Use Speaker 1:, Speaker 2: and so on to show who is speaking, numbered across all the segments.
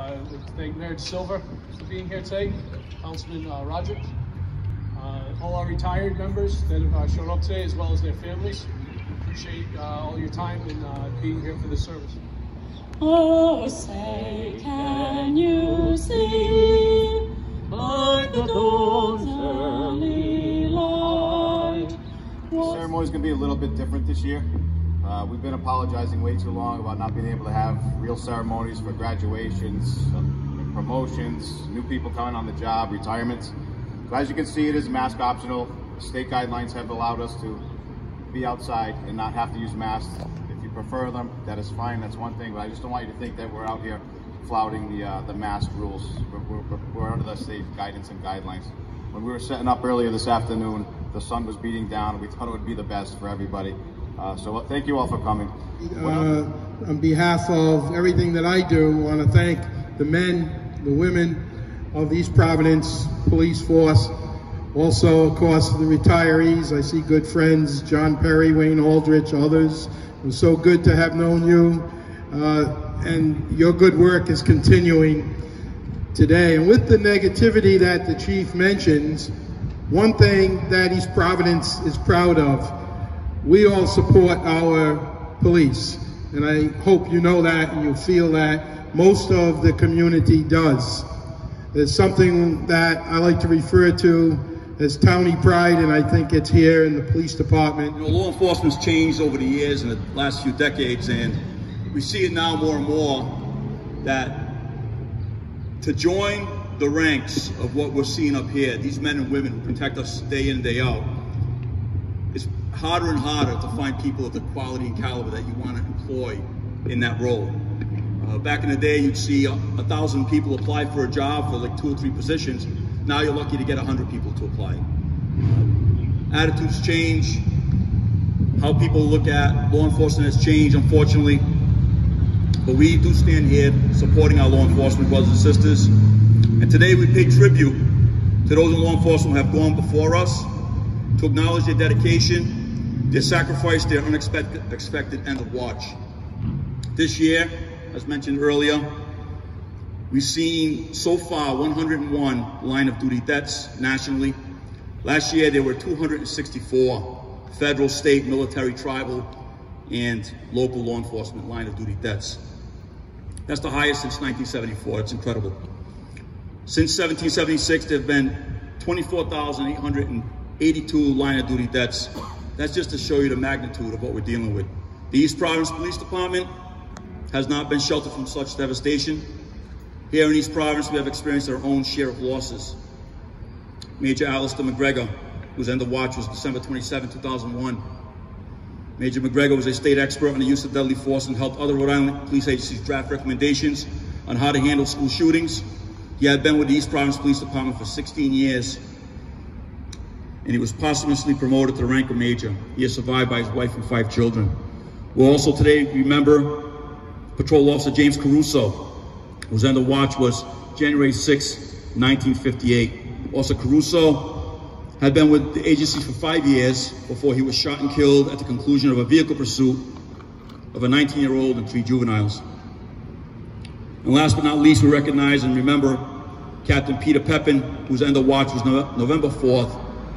Speaker 1: I'd like to thank Mayor Silver for being here today, Councilman Roderick, all our retired members that have shown up today, as well as their families. Appreciate all your time and being here for the service.
Speaker 2: Oh, say, can you see by the dawn's early light?
Speaker 3: The ceremony is going to be a little bit different this year. We've been apologizing way too long about not being able to have real ceremonies for graduations, promotions, new people coming on the job, retirements. So as you can see, it is mask optional. State guidelines have allowed us to be outside and not have to use masks. If you prefer them, that is fine, that's one thing, but I just don't want you to think that we're out here flouting the mask rules. We're under the state guidance and guidelines. When we were setting up earlier this afternoon, the sun was beating down, and we thought it would be the best for everybody. So thank you all for coming.
Speaker 4: On behalf of everything that I do, I want to thank the men, the women of the East Providence Police Force. Also, of course, the retirees. I see good friends, John Perry, Wayne Aldrich, others. It was so good to have known you. And your good work is continuing today. And with the negativity that the chief mentions, one thing that East Providence is proud of, we all support our police. And I hope you know that and you feel that most of the community does. There's something that I like to refer to as towny pride, and I think it's here in the police department.
Speaker 5: You know, law enforcement's changed over the years in the last few decades, and we see it now more and more that to join the ranks of what we're seeing up here, these men and women who protect us day in and day out, it's harder and harder to find people of the quality and caliber that you want to employ in that role. Back in the day, you'd see 1,000 people apply for a job for like 2 or 3 positions. Now you're lucky to get 100 people to apply. Attitudes change. How people look at law enforcement has changed, unfortunately. But we do stand here supporting our law enforcement brothers and sisters. And today we pay tribute to those in law enforcement who have gone before us, to acknowledge their dedication, their sacrifice, their unexpected end of watch. This year, as mentioned earlier, we've seen so far 101 line of duty deaths nationally. Last year there were 264 federal, state, military, tribal, and local law enforcement line of duty deaths. That's the highest since 1974. It's incredible. Since 1776, there have been 24,882 line of duty deaths. That's just to show you the magnitude of what we're dealing with. The East Providence Police Department has not been sheltered from such devastation. Here in East Providence, we have experienced our own share of losses. Major Alistair McGregor, whose end of watch was December 27, 2001. Major McGregor was a state expert on the use of deadly force and helped other Rhode Island police agencies draft recommendations on how to handle school shootings. He had been with the East Providence Police Department for 16 years, and he was posthumously promoted to the rank of major. He is survived by his wife and 5 children. We'll also today remember Patrol Officer James Caruso, whose end of watch was January 6, 1958. Officer Caruso had been with the agency for 5 years before he was shot and killed at the conclusion of a vehicle pursuit of a 19-year-old and 3 juveniles. And last but not least, we recognize and remember Captain Peter Pepin, whose end of watch was November 4th,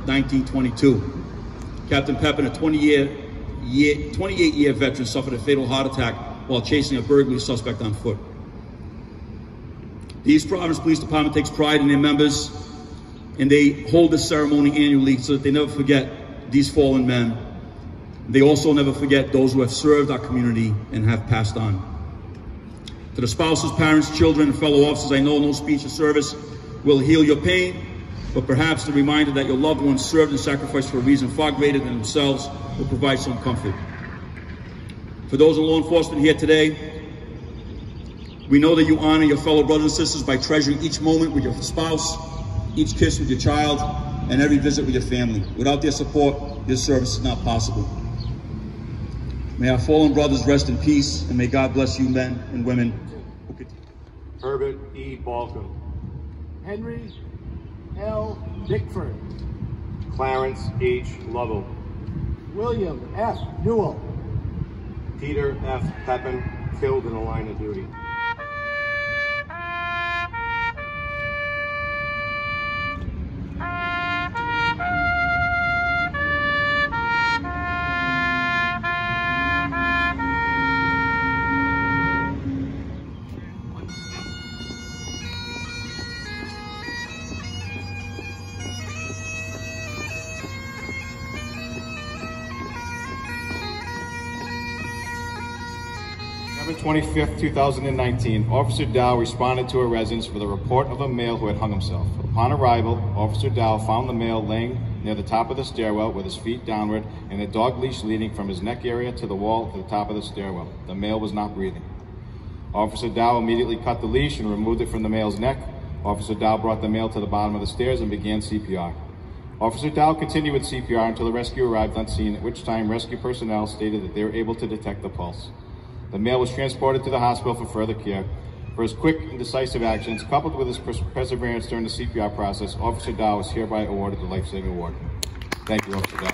Speaker 5: 1922. Captain Pepin, a 28-year veteran, suffered a fatal heart attack while chasing a burglary suspect on foot. The East Providence Police Department takes pride in their members, and they hold this ceremony annually so that they never forget these fallen men. They also never forget those who have served our community and have passed on. To the spouses, parents, children, and fellow officers, I know no speech or service will heal your pain, but perhaps the reminder that your loved ones served and sacrificed for a reason far greater than themselves will provide some comfort. For those in law enforcement here today, we know that you honor your fellow brothers and sisters by treasuring each moment with your spouse, each kiss with your child, and every visit with your family. Without their support, your service is not possible. May our fallen brothers rest in peace, and may God bless you men and women who continue.
Speaker 6: Herbert E. Balcom.
Speaker 1: Henry L. Bickford.
Speaker 6: Clarence H. Lovell.
Speaker 1: William F. Newell.
Speaker 6: Peter F. Pepin, killed in the line of duty.
Speaker 3: 25th, 2019, Officer Dow responded to a residence for the report of a male who had hung himself. Upon arrival, Officer Dow found the male laying near the top of the stairwell with his feet downward and a dog leash leading from his neck area to the wall at the top of the stairwell. The male was not breathing. Officer Dow immediately cut the leash and removed it from the male's neck. Officer Dow brought the male to the bottom of the stairs and began CPR. Officer Dow continued with CPR until the rescue arrived on scene, at which time rescue personnel stated that they were able to detect the pulse. The male was transported to the hospital for further care. For his quick and decisive actions, coupled with his perseverance during the CPR process, Officer Dow is hereby awarded the Life Saving Award. Thank you, Officer Dow.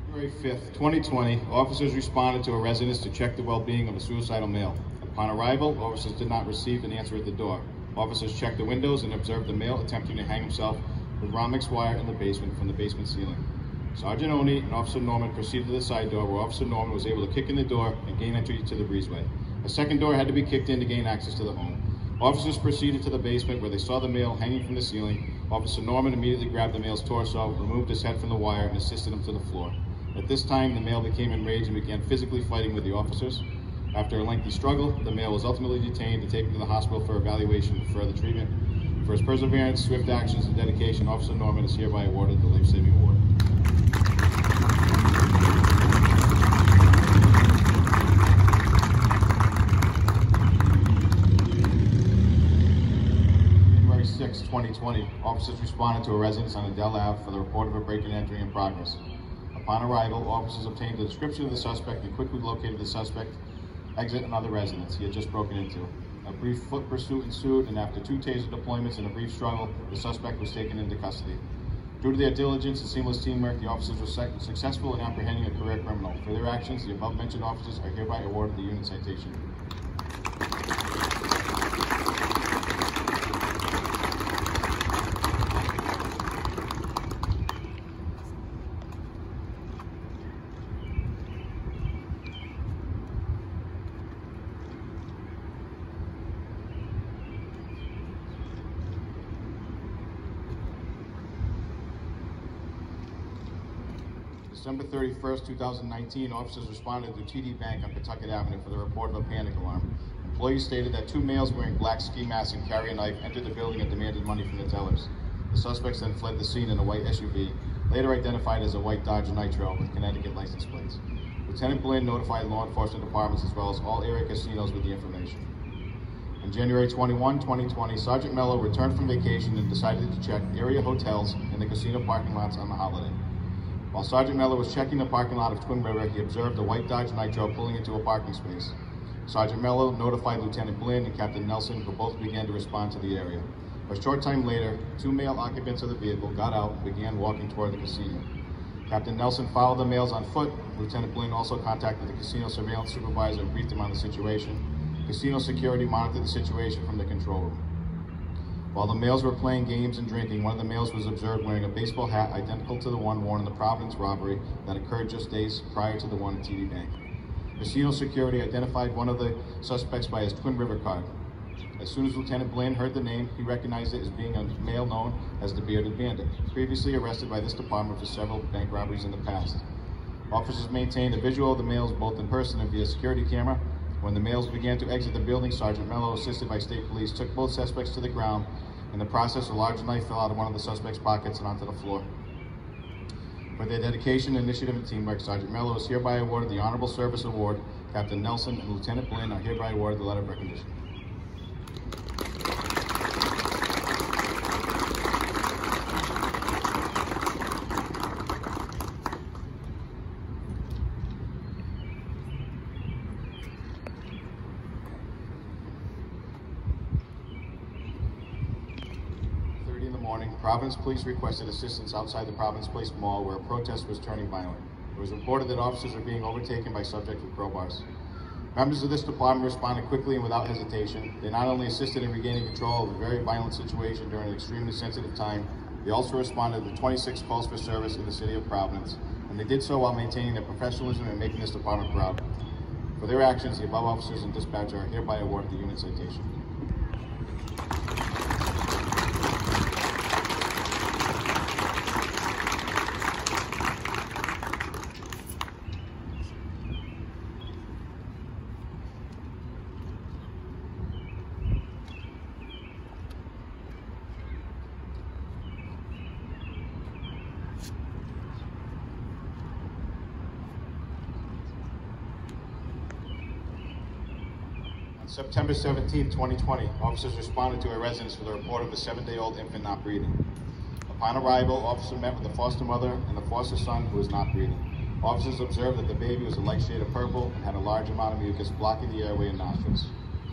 Speaker 3: February 5th, 2020, officers responded to a residence to check the well-being of a suicidal male. Upon arrival, officers did not receive an answer at the door. Officers checked the windows and observed the male attempting to hang himself with Romex wire in the basement from the basement ceiling. Sergeant Oni and Officer Norman proceeded to the side door where Officer Norman was able to kick in the door and gain entry to the breezeway. A second door had to be kicked in to gain access to the home. Officers proceeded to the basement where they saw the male hanging from the ceiling. Officer Norman immediately grabbed the male's torso, removed his head from the wire, and assisted him to the floor. At this time, the male became enraged and began physically fighting with the officers. After a lengthy struggle, the male was ultimately detained and taken to the hospital for evaluation and further treatment. For his perseverance, swift actions, and dedication, Officer Norman is hereby awarded the Life Saving Award. January 6, 2020, officers responded to a residence on Adele Ave for the report of a break-in entry in progress. Upon arrival, officers obtained a description of the suspect and quickly located the suspect exit another residence he had just broken into. A brief foot pursuit ensued, and after 2 taser deployments and a brief struggle, the suspect was taken into custody. Due to their diligence and seamless teamwork, the officers were successful in apprehending a career criminal. For their actions, the above-mentioned officers are hereby awarded the unit citation. December 31st, 2019, officers responded to TD Bank on Pawtucket Avenue for the report of a panic alarm. Employees stated that 2 males wearing black ski masks and carry a knife entered the building and demanded money from the tellers. The suspects then fled the scene in a white SUV, later identified as a white Dodge Nitro with Connecticut license plates. Lieutenant Blinn notified law enforcement departments as well as all area casinos with the information. On January 21, 2020, Sergeant Mello returned from vacation and decided to check area hotels and the casino parking lots on the holiday. While Sergeant Mello was checking the parking lot of Twin River, he observed a white Dodge Nitro pulling into a parking space. Sergeant Mello notified Lieutenant Blinn and Captain Nelson, who both began to respond to the area. A short time later, 2 male occupants of the vehicle got out and began walking toward the casino. Captain Nelson followed the males on foot. Lieutenant Blinn also contacted the casino surveillance supervisor and briefed him on the situation. Casino security monitored the situation from the control room. While the males were playing games and drinking, one of the males was observed wearing a baseball hat identical to the one worn in the Providence robbery that occurred just days prior to the one at TD Bank. Casino security identified one of the suspects by his Twin River card. As soon as Lieutenant Blinn heard the name, he recognized it as being a male known as the Bearded Bandit, previously arrested by this department for several bank robberies in the past. Officers maintained a visual of the males both in person and via security camera. When the males began to exit the building, Sergeant Mello, assisted by state police, took both suspects to the ground. In the process, a large knife fell out of one of the suspects' pockets and onto the floor. For their dedication, initiative, and teamwork, Sergeant Mello is hereby awarded the Honorable Service Award. Captain Nelson and Lieutenant Blinn are hereby awarded the letter of recognition. Providence Police requested assistance outside the Providence Place Mall where a protest was turning violent. It was reported that officers were being overtaken by subjects with crowbars. Members of this department responded quickly and without hesitation. They not only assisted in regaining control of a very violent situation during an extremely sensitive time, they also responded to 26 calls for service in the city of Providence, and they did so while maintaining their professionalism and making this department proud. For their actions, the above officers and dispatcher are hereby awarded the unit citation. September 17, 2020, officers responded to a residence with a report of a 7-day-old infant not breathing. Upon arrival, officers met with the foster mother and the foster son who was not breathing. Officers observed that the baby was a light shade of purple and had a large amount of mucus blocking the airway and nostrils.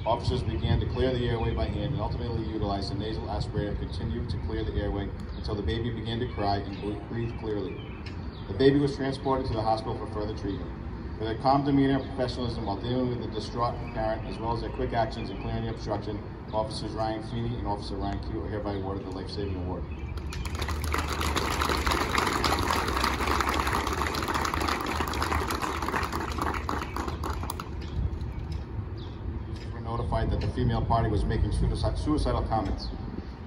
Speaker 3: Officers began to clear the airway by hand and ultimately utilized a nasal aspirator to continue to clear the airway until the baby began to cry and breathe clearly. The baby was transported to the hospital for further treatment. For their calm demeanor and professionalism while dealing with the distraught parent, as well as their quick actions in clearing the obstruction, Officers Ryan Feeney and Officer Ryan Q are hereby awarded the Life Saving Award. Notified that the female party was making suicidal comments.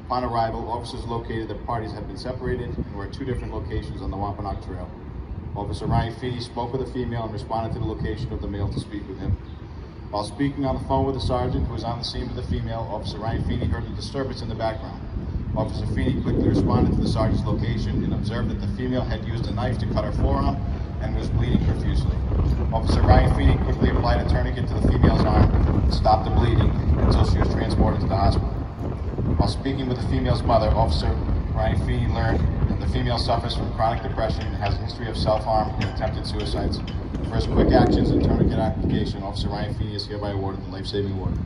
Speaker 3: Upon arrival, officers located that parties had been separated and were at 2 different locations on the Wampanoag Trail. Officer Ryan Feeney spoke with the female and responded to the location of the male to speak with him. While speaking on the phone with the sergeant who was on the scene with the female, Officer Ryan Feeney heard a disturbance in the background. Officer Feeney quickly responded to the sergeant's location and observed that the female had used a knife to cut her forearm and was bleeding profusely. Officer Ryan Feeney quickly applied a tourniquet to the female's arm and stopped the bleeding until she was transported to the hospital. While speaking with the female's mother, Officer Ryan Feeney learned that the female suffers from chronic depression and has a history of self-harm and attempted suicides. For his quick actions and tourniquet application, Officer Ryan Feeney is hereby awarded the Life Saving Award.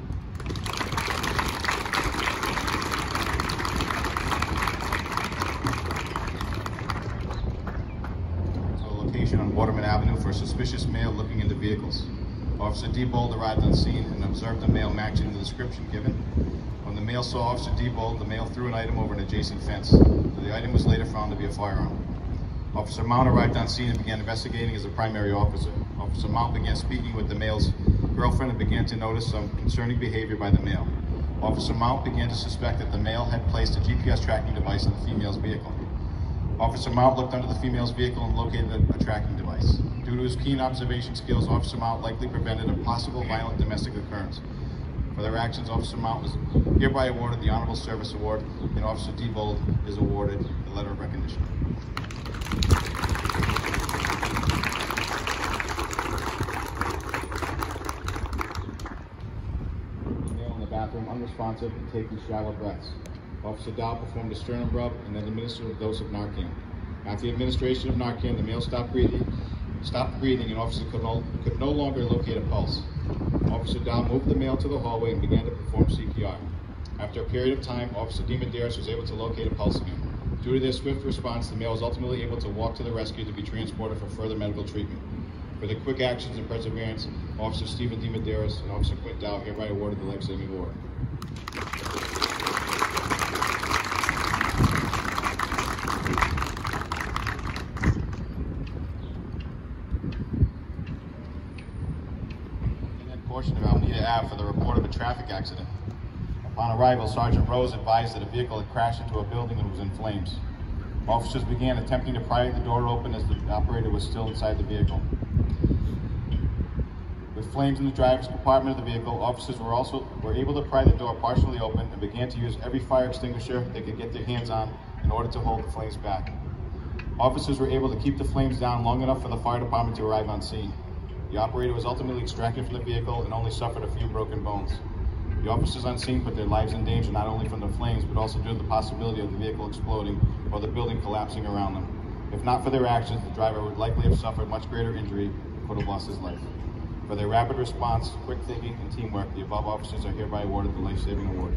Speaker 3: On Waterman Avenue for a suspicious male looking into vehicles. Officer Diebold arrived on scene and observed the male matching the description given. When the male saw Officer Diebold, the male threw an item over an adjacent fence. The item was later found to be a firearm. Officer Mount arrived on scene and began investigating as a primary officer. Officer Mount began speaking with the male's girlfriend and began to notice some concerning behavior by the male. Officer Mount began to suspect that the male had placed a GPS tracking device in the female's vehicle. Officer Mount looked under the female's vehicle and located a tracking device. Due to his keen observation skills, Officer Mount likely prevented a possible violent domestic occurrence. For their actions, Officer Mount was hereby awarded the Honorable Service Award, and Officer Diebold is awarded the Letter of Recognition. The male in the bathroom, unresponsive and taking shallow breaths. Officer Dow performed a sternum rub and then administered a dose of Narcan. After the administration of Narcan, the male stopped breathing, and officer could no longer locate a pulse. Officer Dow moved the male to the hallway and began to perform CPR. After a period of time, Officer DiMedeiros was able to locate a pulse again. Due to their swift response, the male was ultimately able to walk to the rescue to be transported for further medical treatment. For their quick actions and perseverance, Officer Stephen DiMedeiros and Officer Quint Dow hereby awarded the Life Saving Award. Portion of Alameda Ave for the report of a traffic accident. Upon arrival, Sergeant Rose advised that a vehicle had crashed into a building and was in flames. Officers began attempting to pry the door open as the operator was still inside the vehicle. With flames in the driver's compartment of the vehicle, officers were able to pry the door partially open and began to use every fire extinguisher they could get their hands on in order to hold the flames back. Officers were able to keep the flames down long enough for the fire department to arrive on scene. The operator was ultimately extracted from the vehicle and only suffered a few broken bones. The officers on scene put their lives in danger not only from the flames, but also due to the possibility of the vehicle exploding or the building collapsing around them. If not for their actions, the driver would likely have suffered much greater injury and could have lost his life. For their rapid response, quick thinking, and teamwork, the above officers are hereby awarded the Life Saving Award.